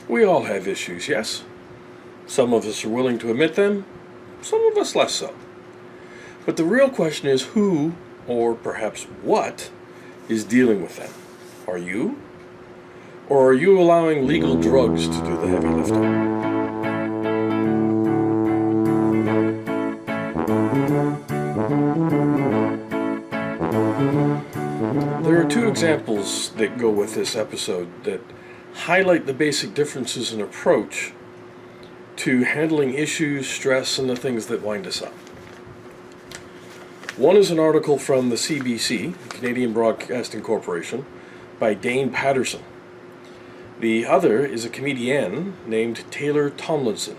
We all have issues, yes? Some of us are willing to admit them, some of us less so. But the real question is who, or perhaps what, is dealing with them? Are you? Or are you allowing legal drugs to do the heavy lifting? There are two examples that go with this episode that highlight the basic differences in approach to handling issues, stress, and the things that wind us up. One is an article from the CBC, Canadian Broadcasting Corporation, by Dayne Patterson. The other is a comedian named Taylor Tomlinson.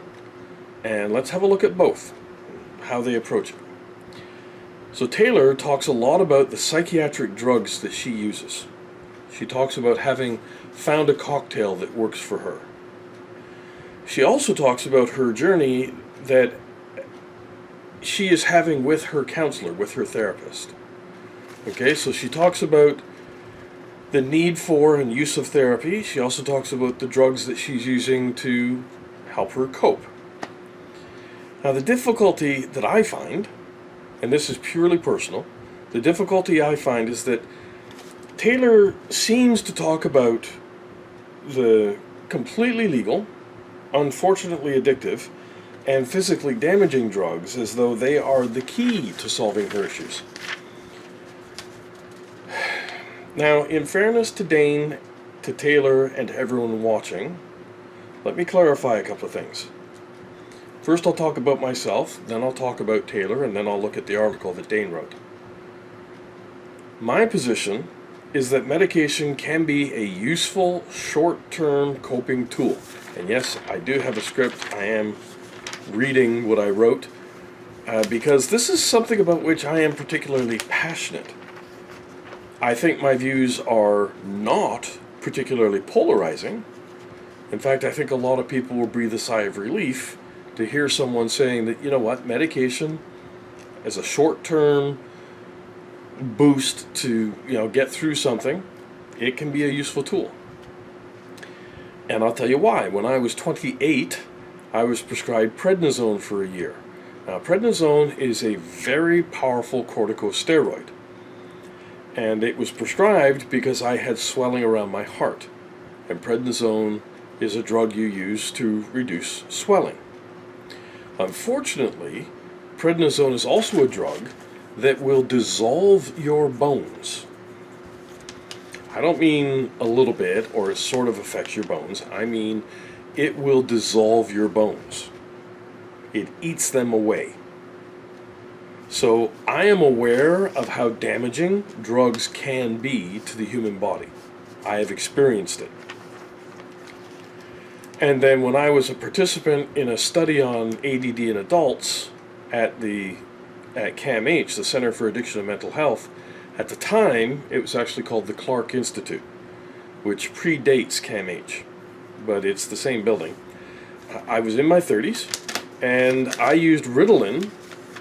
And let's have a look at both, how they approach it. So Taylor talks a lot about the psychiatric drugs that she uses. She talks about having found a cocktail that works for her. She also talks about her journey that she is having with her counselor, with her therapist. Okay, so she talks about the need for and use of therapy. She also talks about the drugs that she's using to help her cope. Now, the difficulty that I find, and this is purely personal, the difficulty I find is that Taylor seems to talk about the completely legal, unfortunately addictive, and physically damaging drugs as though they are the key to solving her issues. Now, in fairness to Dayne, to Taylor, and to everyone watching, let me clarify a couple of things. First, I'll talk about myself, then I'll talk about Taylor, and then I'll look at the article that Dayne wrote. My position is that medication can be a useful, short-term coping tool. And yes, I do have a script. I am reading what I wrote, because this is something about which I am particularly passionate. I think my views are not particularly polarizing. In fact, I think a lot of people will breathe a sigh of relief to hear someone saying that, you know what, medication as a short-term boost to, get through something, it can be a useful tool. And I'll tell you why. When I was 28, I was prescribed prednisone for a year. Now, prednisone is a very powerful corticosteroid. And it was prescribed because I had swelling around my heart. And prednisone is a drug you use to reduce swelling. Unfortunately, prednisone is also a drug that will dissolve your bones. I don't mean a little bit or it sort of affects your bones. I mean it will dissolve your bones. It eats them away. So I am aware of how damaging drugs can be to the human body. I have experienced it. And then when I was a participant in a study on ADD in adults at CAMH, the Center for Addiction and Mental Health, at the time it was actually called the Clark Institute, which predates CAMH, but it's the same building. I was in my 30s, and I used Ritalin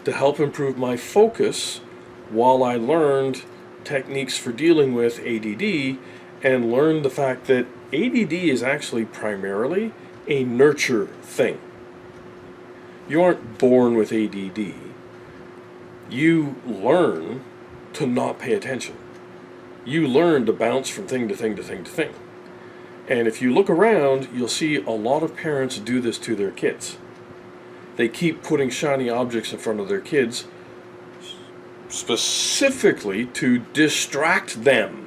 to help improve my focus while I learned techniques for dealing with ADD and learned the fact that ADD is actually primarily a nurture thing. You aren't born with ADD. You learn to not pay attention. You learn to bounce from thing to thing to thing to thing. And if you look around, you'll see a lot of parents do this to their kids. They keep putting shiny objects in front of their kids specifically to distract them.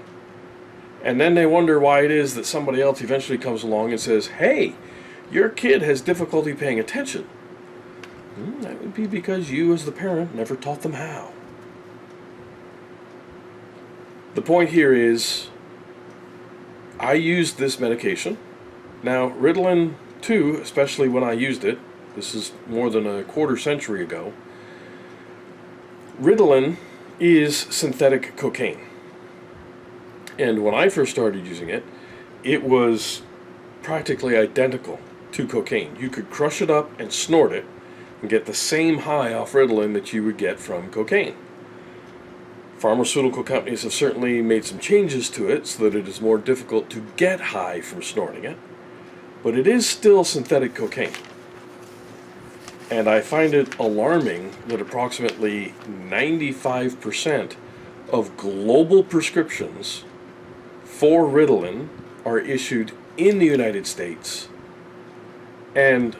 And then they wonder why it is that somebody else eventually comes along and says, hey, your kid has difficulty paying attention. That would be because you as the parent never taught them how. The point here is, I used this medication. Now, Ritalin, too, especially when I used it, this is more than a quarter century ago, Ritalin is synthetic cocaine. And when I first started using it, it was practically identical to cocaine. You could crush it up and snort it and get the same high off Ritalin that you would get from cocaine. Pharmaceutical companies have certainly made some changes to it so that it is more difficult to get high from snorting it. but it is still synthetic cocaine. And I find it alarming that approximately 95% of global prescriptions for Ritalin are issued in the United States, and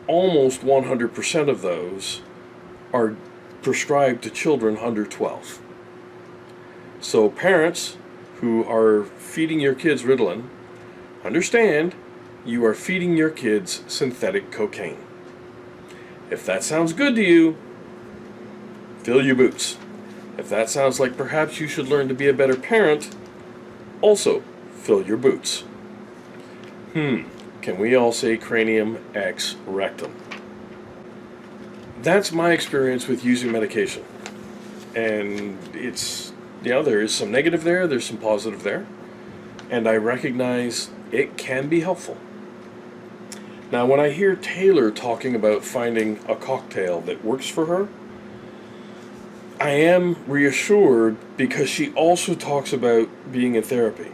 almost 100% of those are prescribed to children under 12. So parents who are feeding your kids Ritalin, understand you are feeding your kids synthetic cocaine. If that sounds good to you, fill your boots. If that sounds like perhaps you should learn to be a better parent, also fill your boots. Can we all say Cranium Ex Rectum? That's my experience with using medication. And it's, there is some negative there, there's some positive there. And I recognize it can be helpful. Now, when I hear Taylor talking about finding a cocktail that works for her, I am reassured because she also talks about being in therapy.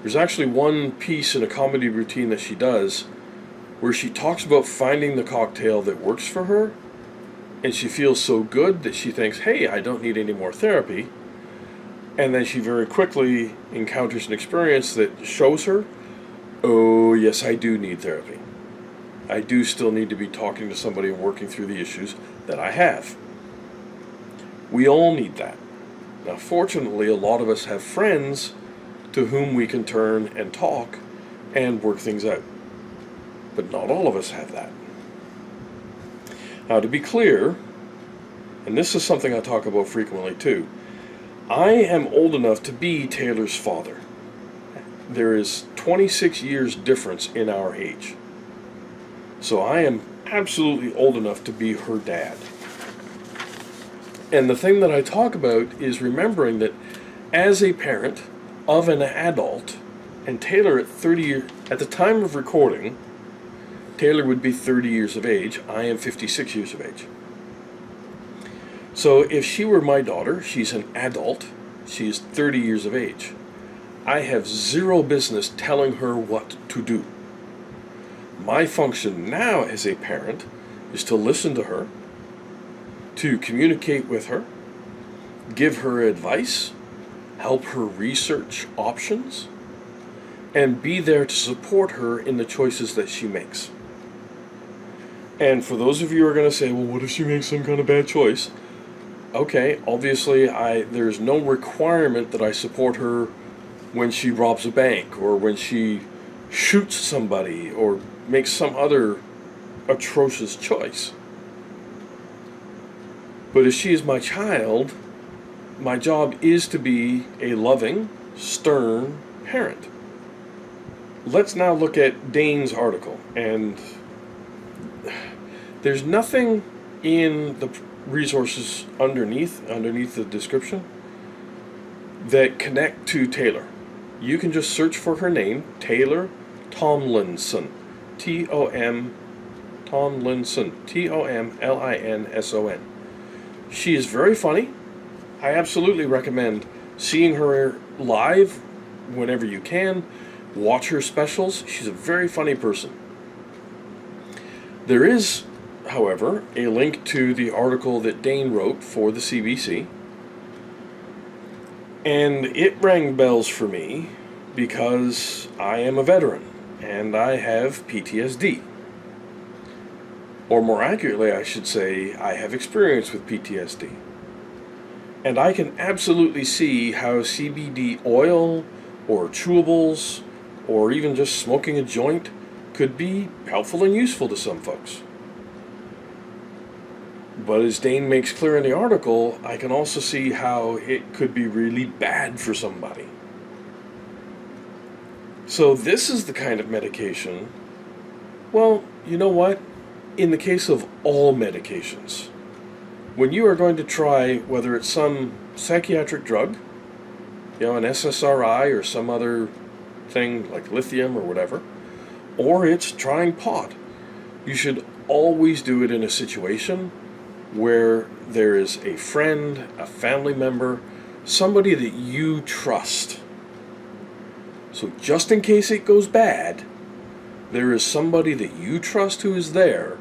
There's actually one piece in a comedy routine that she does where she talks about finding the cocktail that works for her, and she feels so good that she thinks, hey, I don't need any more therapy. And then she very quickly encounters an experience that shows her, oh, yes, I do need therapy. I do still need to be talking to somebody and working through the issues that I have. We all need that. Now, fortunately, a lot of us have friends to whom we can turn and talk and work things out. But not all of us have that. Now, to be clear, and this is something I talk about frequently too, I am old enough to be Taylor's father. There is 26 years difference in our age. So I am absolutely old enough to be her dad. And the thing that I talk about is remembering that as a parent of an adult, and Taylor at the time of recording, Taylor would be 30 years of age. I am 56 years of age. So if she were my daughter, she's an adult, she is 30 years of age. I have zero business telling her what to do. My function now as a parent is to listen to her, to communicate with her, give her advice, help her research options, and be there to support her in the choices that she makes. And for those of you who are going to say, well, what if she makes some kind of bad choice? Okay, obviously there's no requirement that I support her when she robs a bank or when she shoots somebody or makes some other atrocious choice. But if she is my child, my job is to be a loving, stern parent. Let's now look at Dayne's article. And there's nothing in the resources underneath the description that connect to Taylor. You can just search for her name, Taylor Tomlinson. Tomlinson. Tomlinson. She is very funny. I absolutely recommend seeing her live whenever you can. Watch her specials. She's a very funny person. There is, however, a link to the article that Dayne wrote for the CBC. And it rang bells for me because I am a veteran and I have PTSD. Or more accurately, I should say, I have experience with PTSD. And I can absolutely see how CBD oil or chewables or even just smoking a joint could be helpful and useful to some folks. But as Dayne makes clear in the article, I can also see how it could be really bad for somebody. So this is the kind of medication, well, you know what? In the case of all medications, when you are going to try, whether it's some psychiatric drug, an SSRI or some other thing like lithium or whatever, or it's trying pot, you should always do it in a situation where there is a friend, a family member, somebody that you trust. So just in case it goes bad, there is somebody that you trust who is there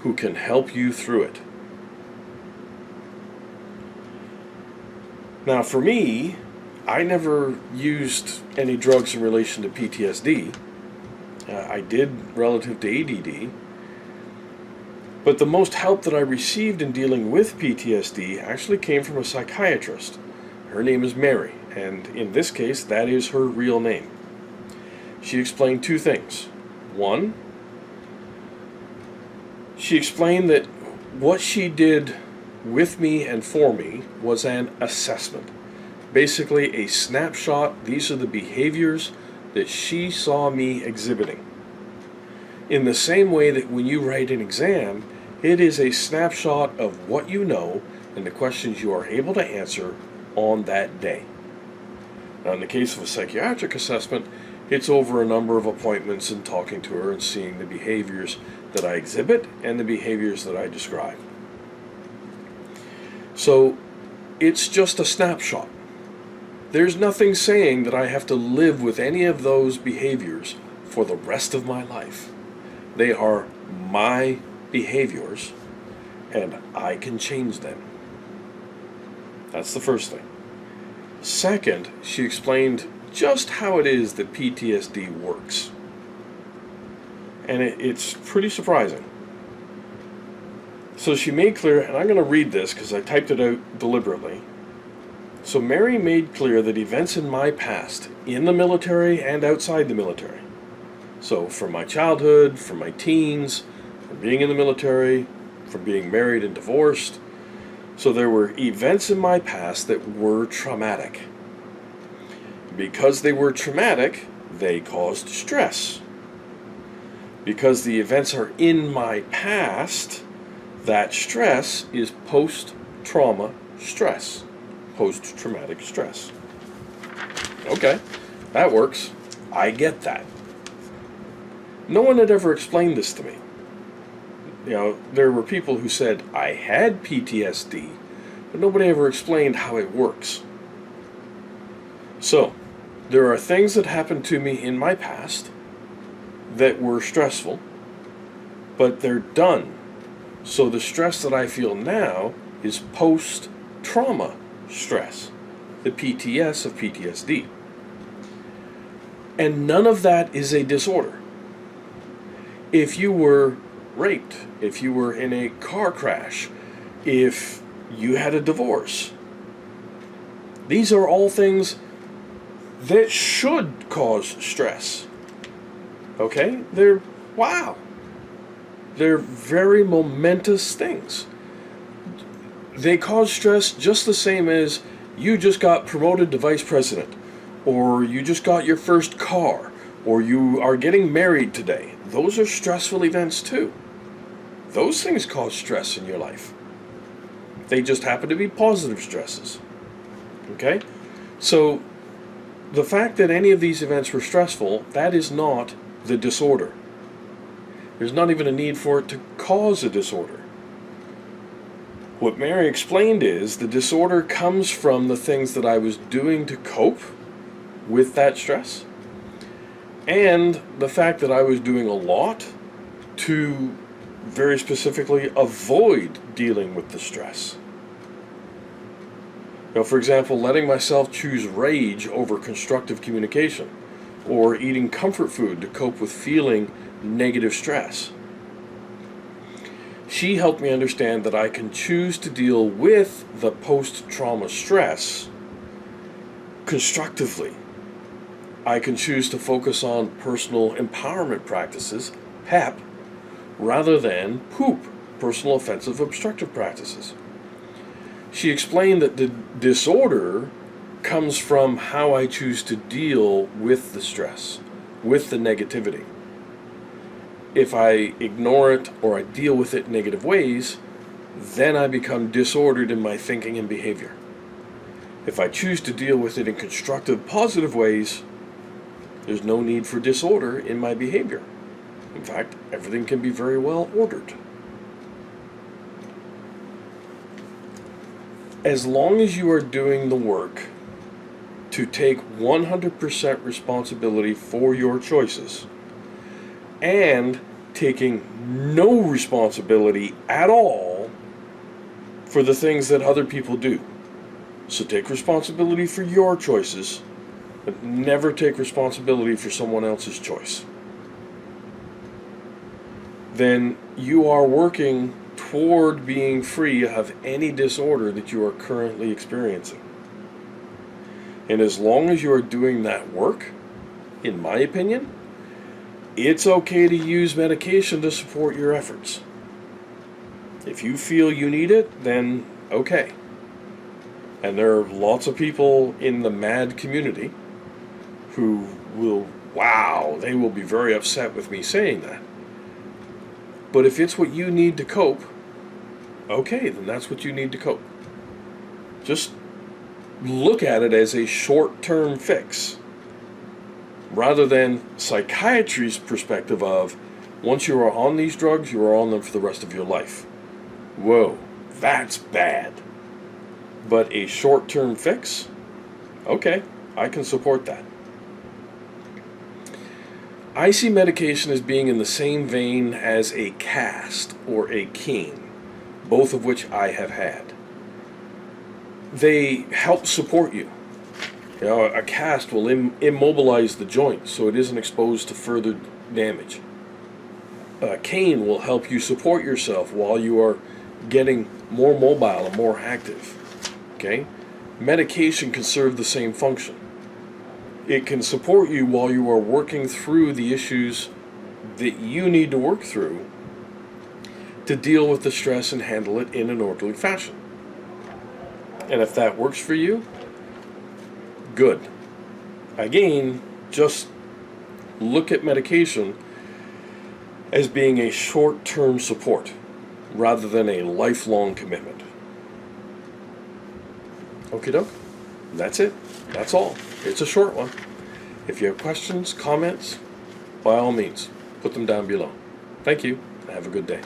who can help you through it. Now, for me, I never used any drugs in relation to PTSD. I did relative to ADD. But the most help that I received in dealing with PTSD actually came from a psychiatrist. Her name is Mary, and in this case, that is her real name. She explained two things. One, she explained that what she did with me and for me was an assessment. Basically a snapshot. These are the behaviors that she saw me exhibiting. In the same way that when you write an exam, it is a snapshot of what you know and the questions you are able to answer on that day. Now, in the case of a psychiatric assessment, it's over a number of appointments and talking to her and seeing the behaviors that I exhibit and the behaviors that I describe. So, it's just a snapshot. There's nothing saying that I have to live with any of those behaviors for the rest of my life. They are my behaviors, and I can change them. That's the first thing. Second, she explained just how it is that PTSD works. And it's pretty surprising. So she made clear, and I'm going to read this because I typed it out deliberately. So Mary made clear that events in my past, in the military and outside the military, so from my childhood, from my teens, from being in the military, from being married and divorced, so there were events in my past that were traumatic. Because they were traumatic, they caused stress. Because the events are in my past, that stress is post-trauma stress. Post-traumatic stress. Okay, that works. I get that. No one had ever explained this to me. You know, there were people who said I had PTSD, but nobody ever explained how it works. So, there are things that happened to me in my past that were stressful, but they're done. So the stress that I feel now is post-trauma stress, the PTS of PTSD. And none of that is a disorder. If you were raped, if you were in a car crash, if you had a divorce, these are all things that should cause stress. Okay? They're very momentous things. They cause stress just the same as you just got promoted to vice president, or you just got your first car, or you are getting married today. Those are stressful events too. Those things cause stress in your life. They just happen to be positive stresses. Okay? So, the fact that any of these events were stressful, that is not the disorder. There's not even a need for it to cause a disorder. What Mary explained is the disorder comes from the things that I was doing to cope with that stress, and the fact that I was doing a lot to very specifically avoid dealing with the stress. You know, for example, letting myself choose rage over constructive communication, or eating comfort food to cope with feeling negative stress. She helped me understand that I can choose to deal with the post-trauma stress constructively. I can choose to focus on personal empowerment practices, PEP, rather than POOP, personal offensive obstructive practices. She explained that the disorder comes from how I choose to deal with the stress, with the negativity. If I ignore it or I deal with it in negative ways, then I become disordered in my thinking and behavior. If I choose to deal with it in constructive, positive ways, there's no need for disorder in my behavior. In fact, everything can be very well ordered. As long as you are doing the work to take 100% responsibility for your choices, and taking no responsibility at all for the things that other people do. So take responsibility for your choices, but never take responsibility for someone else's choice. Then you are working toward being free of any disorder that you are currently experiencing. And as long as you are doing that work, in my opinion, it's okay to use medication to support your efforts. If you feel you need it, then okay. And there are lots of people in the MAD community who will, they will be very upset with me saying that. But if it's what you need to cope, okay, then that's what you need to cope. Just look at it as a short-term fix, rather than psychiatry's perspective of, once you are on these drugs, you are on them for the rest of your life. Whoa, that's bad. But a short-term fix? Okay, I can support that. I see medication as being in the same vein as a cast or a cane, both of which I have had. They help support you. You know, a cast will immobilize the joint so it isn't exposed to further damage. A cane will help you support yourself while you are getting more mobile and more active. Okay? Medication can serve the same function. It can support you while you are working through the issues that you need to work through to deal with the stress and handle it in an orderly fashion. And if that works for you, good. Again, just look at medication as being a short-term support rather than a lifelong commitment. Okie doke. That's it. That's all. It's a short one. If you have questions, comments, by all means, put them down below. Thank you, and have a good day.